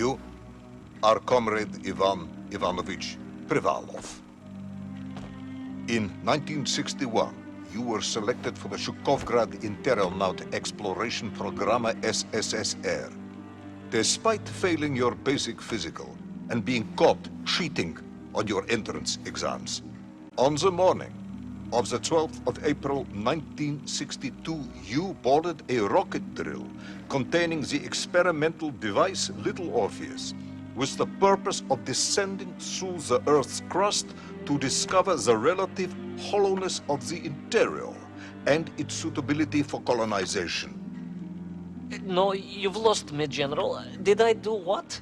You are Comrade Ivan Ivanovich Privalov. In 1961, you were selected for the Shukovgrad Internaut Exploration Program SSSR. Despite failing your basic physical and being caught cheating on your entrance exams, on the morning of the 12th of April 1962, you boarded a rocket drill containing the experimental device Little Orpheus, with the purpose of descending through the Earth's crust to discover the relative hollowness of the interior and its suitability for colonization. No, you've lost me, General. Did I do what?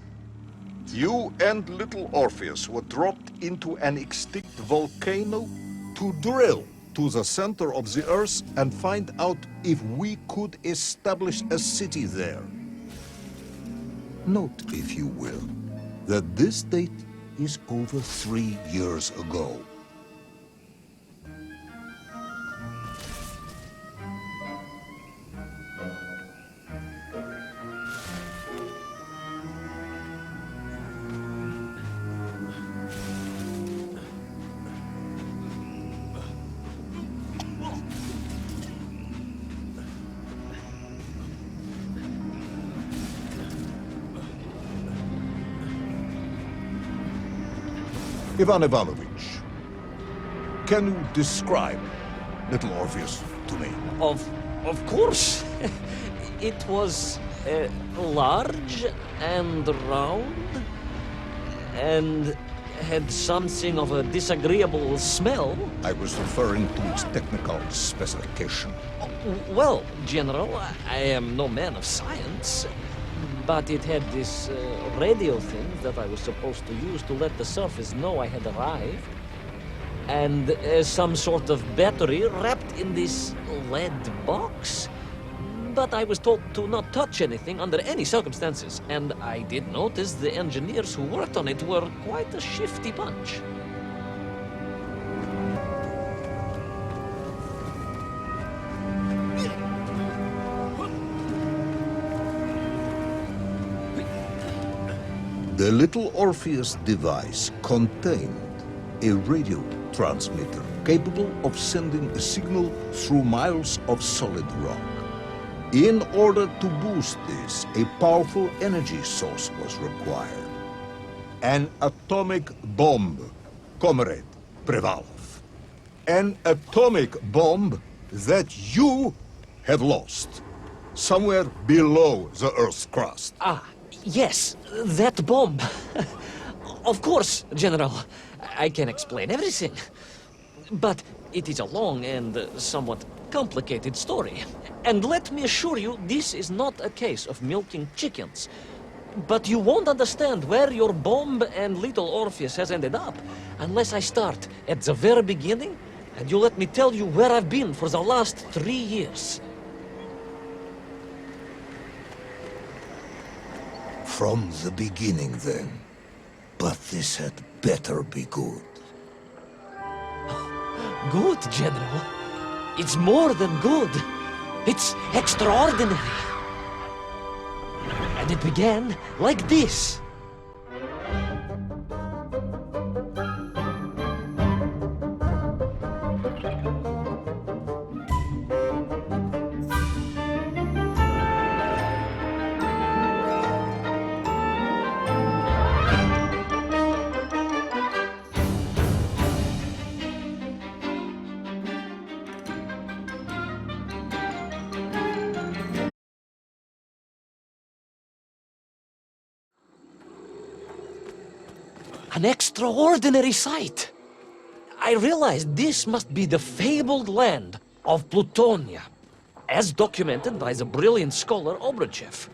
You and Little Orpheus were dropped into an extinct volcano to drill to the center of the Earth and find out if we could establish a city there. Note, if you will, that this date is over 3 years ago. Ivan Ivanovich, can you describe Little Orpheus to me? Of course. It was large and round and had something of a disagreeable smell. I was referring to its technical specification. Well, General, I am no man of science, but it had this radio thing that I was supposed to use to let the surface know I had arrived, and some sort of battery wrapped in this lead box. But I was told to not touch anything under any circumstances, and I did notice the engineers who worked on it were quite a shifty bunch. The Little Orpheus device contained a radio transmitter capable of sending a signal through miles of solid rock. In order to boost this, a powerful energy source was required. An atomic bomb, Comrade Privalov. An atomic bomb that you have lost somewhere below the Earth's crust. Yes, that bomb. Of course, General. I can explain everything. But it is a long and somewhat complicated story. And let me assure you, this is not a case of milking chickens. But you won't understand where your bomb and Little Orpheus has ended up unless I start at the very beginning and you let me tell you where I've been for the last 3 years. From the beginning, then. But this had better be good. Good, General. It's more than good. It's extraordinary. And it began like this. An extraordinary sight. I realized this must be the fabled land of Plutonia, as documented by the brilliant scholar Obruchev.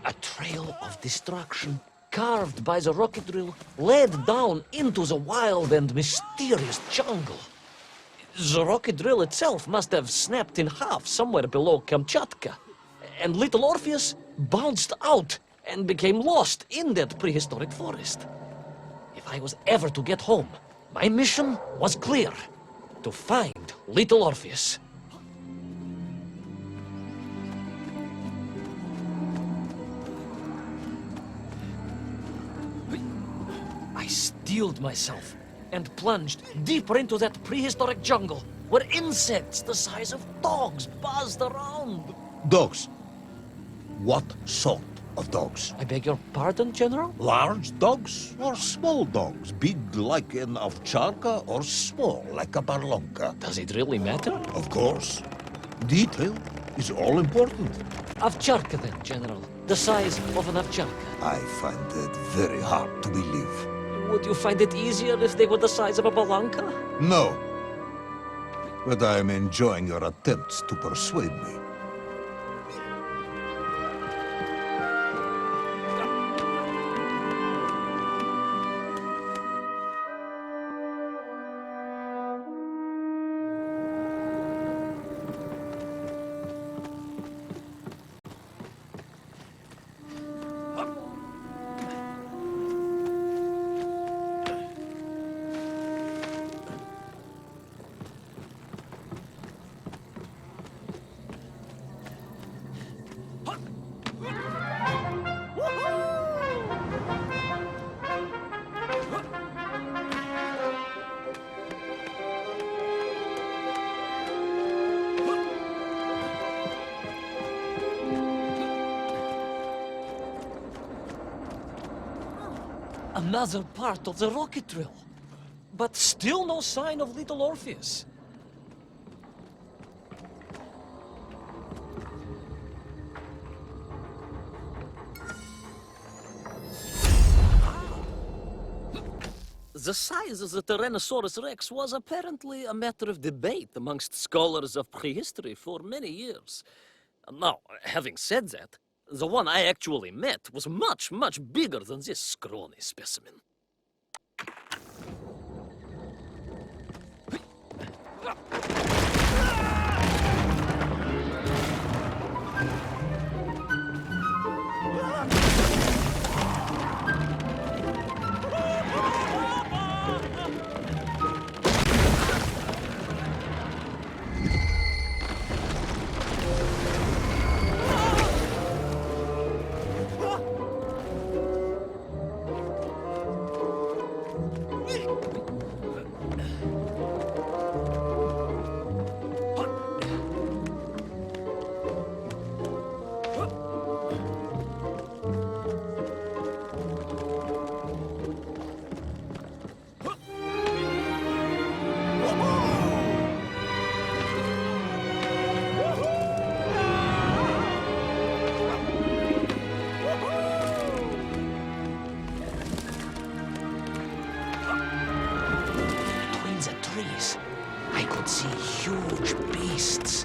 A trail of destruction carved by the rocket drill led down into the wild and mysterious jungle. The rocket drill itself must have snapped in half somewhere below Kamchatka, and Little Orpheus bounced out and became lost in that prehistoric forest. If I was ever to get home, my mission was clear: to find Little Orpheus. steeled myself and plunged deeper into that prehistoric jungle where insects the size of dogs buzzed around. Dogs. What sort of dogs? I beg your pardon, General? Large dogs or small dogs? Big like an ovcharka or small like a barlonka? Does it really matter? Of course. Detail is all important. Ovcharka then, General. The size of an ovcharka. I find it very hard to believe. Would you find it easier if they were the size of a balanka? No. But I am enjoying your attempts to persuade me. Another part of the rocket drill. But still no sign of little Orpheus. The size of the Tyrannosaurus Rex was apparently a matter of debate amongst scholars of prehistory for many years. Now, having said that, the one I actually met was much, much bigger than this scrawny specimen. I could see huge beasts,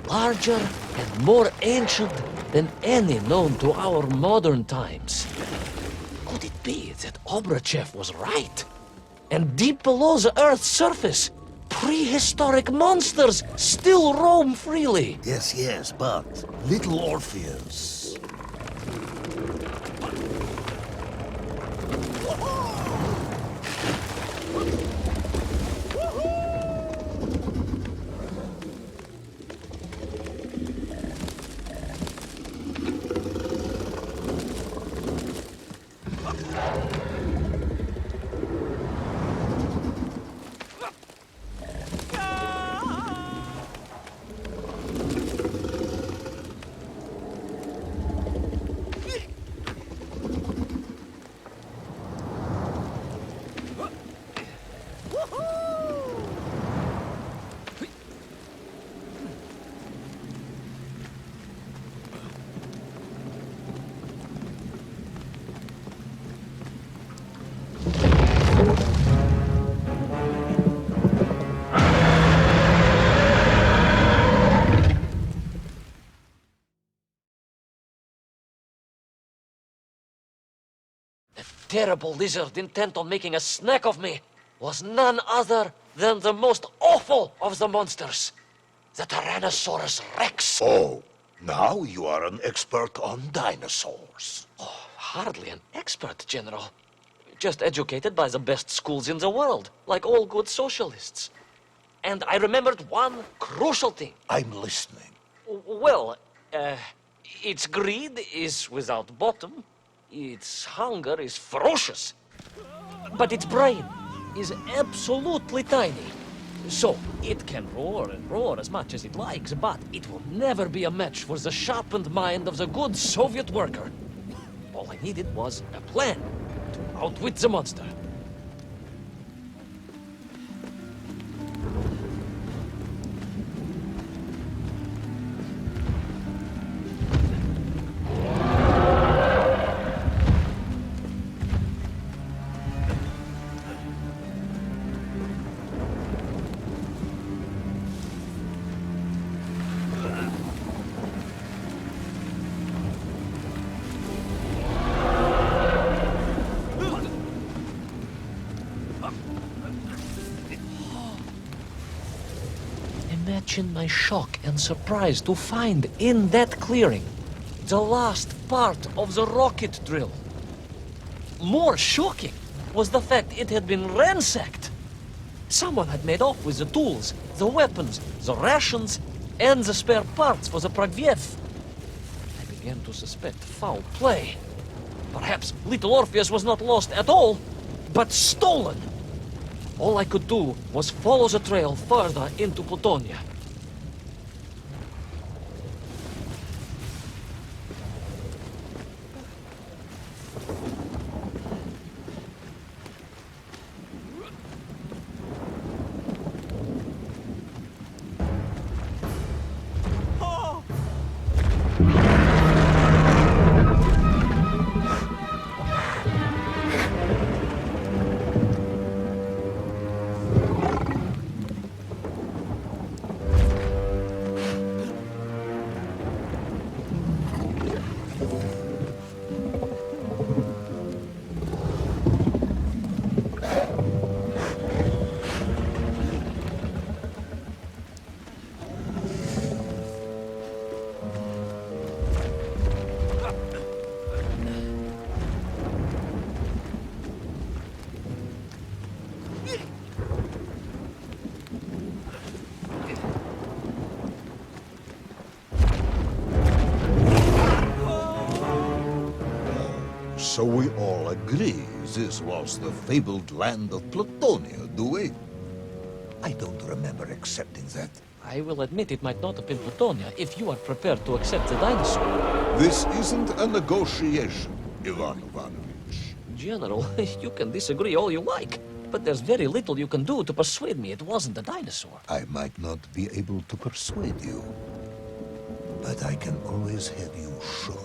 larger and more ancient than any known to our modern times. Could it be that Obruchev was right? And deep below the Earth's surface, prehistoric monsters still roam freely? Yes, but little Orpheus. Terrible lizard intent on making a snack of me was none other than the most awful of the monsters, the Tyrannosaurus Rex. Oh, now you are an expert on dinosaurs. Oh, hardly an expert, General. Just educated by the best schools in the world, like all good socialists. And I remembered one crucial thing. I'm listening. Well, its greed is without bottom. Its hunger is ferocious, But its brain is absolutely tiny. So it can roar and roar as much as it likes, but it will never be a match for the sharpened mind of the good Soviet worker. All I needed was a plan to outwit the monster. Imagine my shock and surprise to find in that clearing the last part of the rocket drill. More shocking was the fact it had been ransacked. Someone had made off with the tools, the weapons, the rations, and the spare parts for the Pragviev. I began to suspect foul play. Perhaps little Orpheus was not lost at all, but stolen. All I could do was follow the trail further into Plutonia. So we all agree this was the fabled land of Plutonia, do we? I don't remember accepting that. I will admit it might not have been Plutonia if you are prepared to accept the dinosaur. This isn't a negotiation, Ivan Ivanovich. General, you can disagree all you like, but there's very little you can do to persuade me it wasn't a dinosaur. I might not be able to persuade you, but I can always have you shot.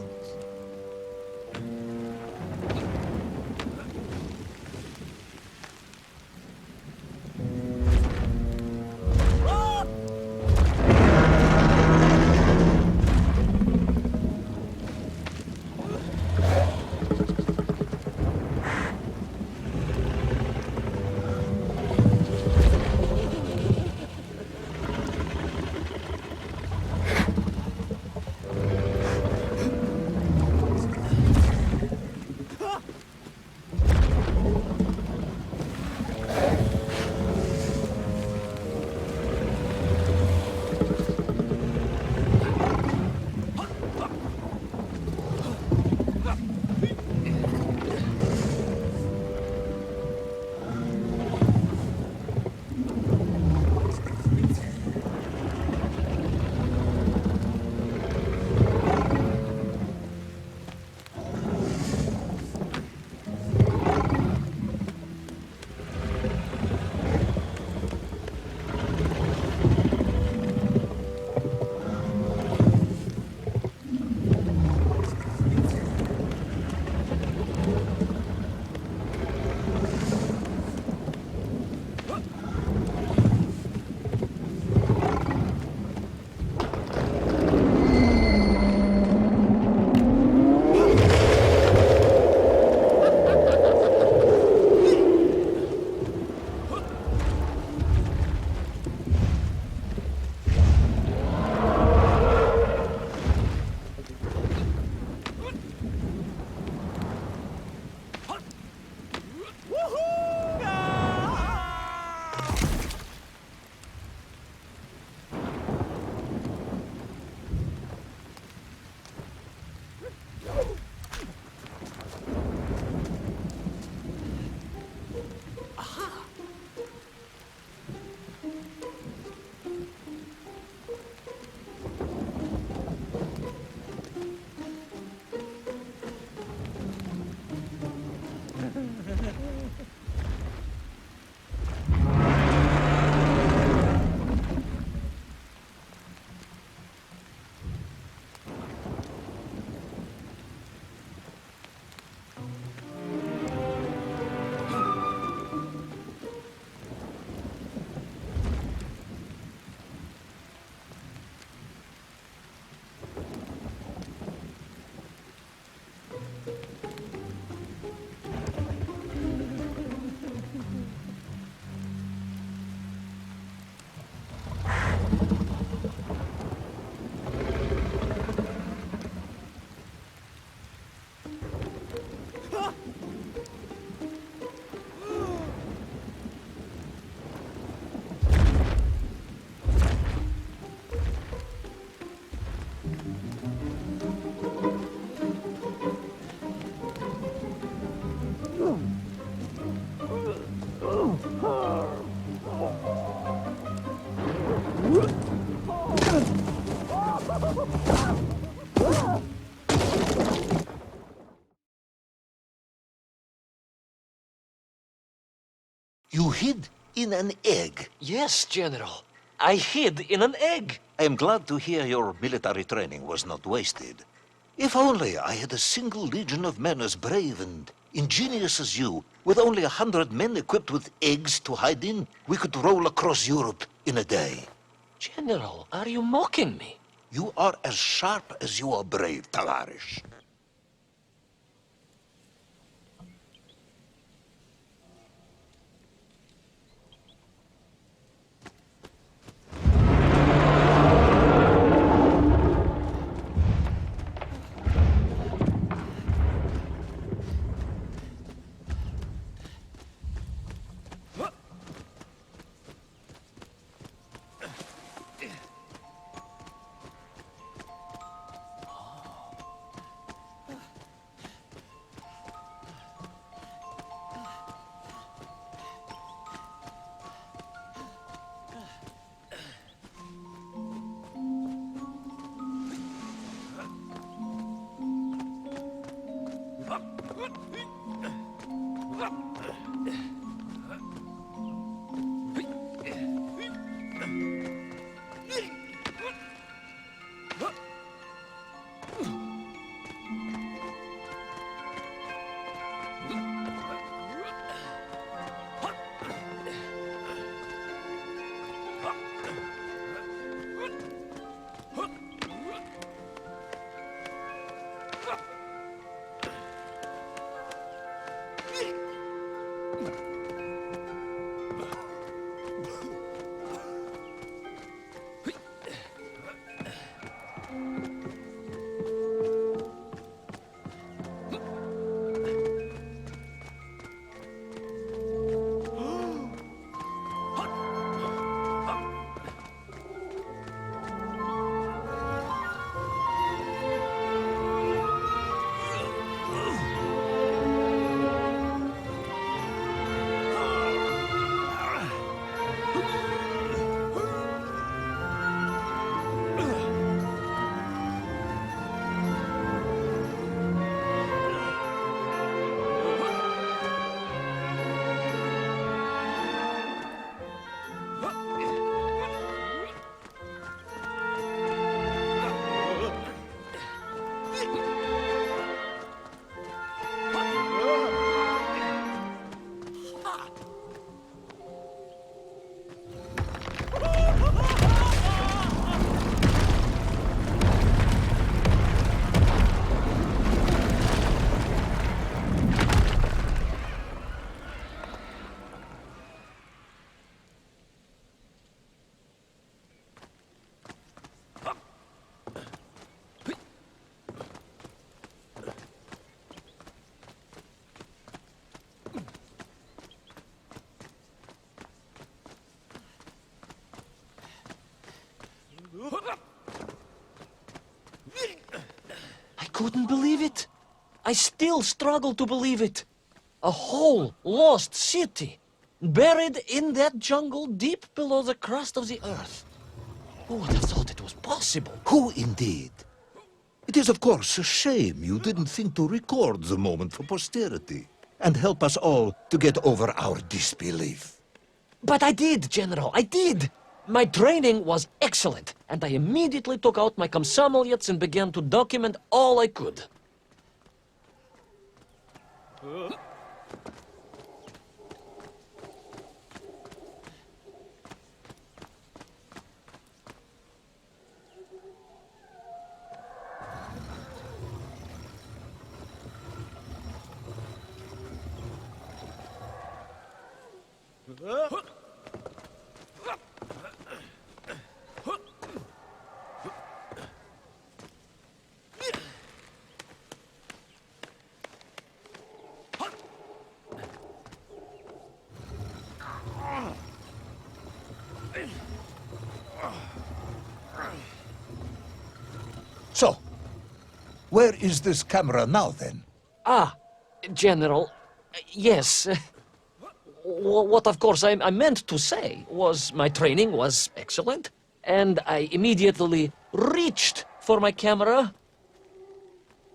You hid in an egg. Yes, General. I hid in an egg. I am glad to hear your military training was not wasted. If only I had a single legion of men as brave and ingenious as you, with only 100 men equipped with eggs to hide in, we could roll across Europe in a day. General, are you mocking me? You are as sharp as you are brave, Tavarish. I couldn't believe it. I still struggle to believe it. A whole lost city, buried in that jungle deep below the crust of the earth. Who would have thought it was possible? Who indeed? It is, of course, a shame you didn't think to record the moment for posterity and help us all to get over our disbelief. But I did, General, I did! My training was excellent, and I immediately took out my комсомолец and began to document all I could. So, Where is this camera now, then? Ah, General, yes. What, of course, I meant to say was my training was excellent, and I immediately reached for my camera,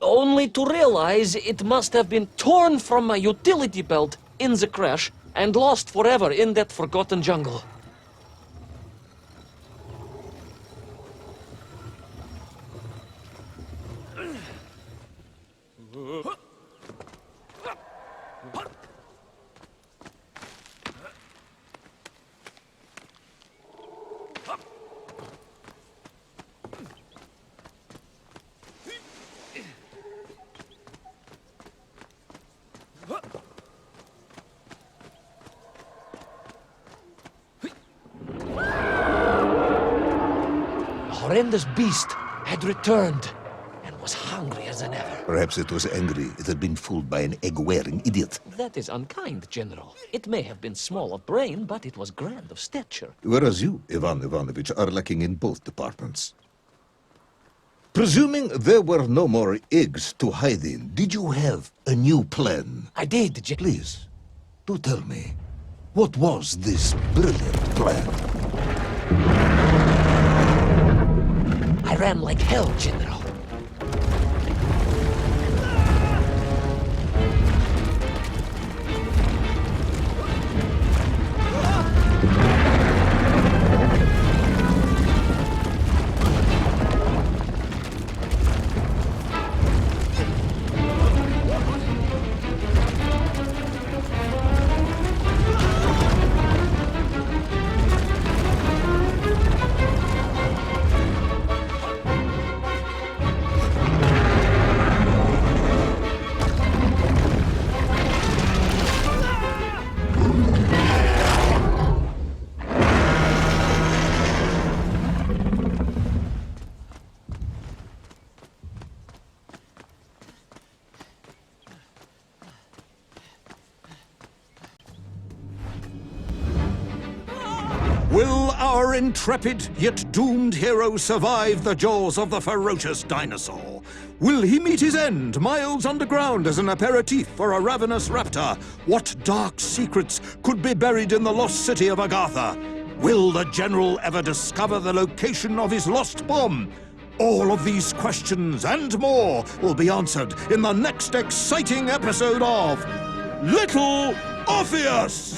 only to realize it must have been torn from my utility belt in the crash and lost forever in that forgotten jungle. The horrendous beast had returned and was hungrier than ever. Perhaps it was angry it had been fooled by an egg-wearing idiot. That is unkind, General. It may have been small of brain, but it was grand of stature. Whereas you, Ivan Ivanovich, are lacking in both departments. Presuming there were no more eggs to hide in, did you have a new plan? I did, Please, do tell me, what was this brilliant plan? I ran like hell, General. Will our intrepid yet doomed hero survive the jaws of the ferocious dinosaur? Will he meet his end miles underground as an aperitif for a ravenous raptor? What dark secrets could be buried in the lost city of Agatha? Will the general ever discover the location of his lost bomb? All of these questions and more will be answered in the next exciting episode of Little Orpheus!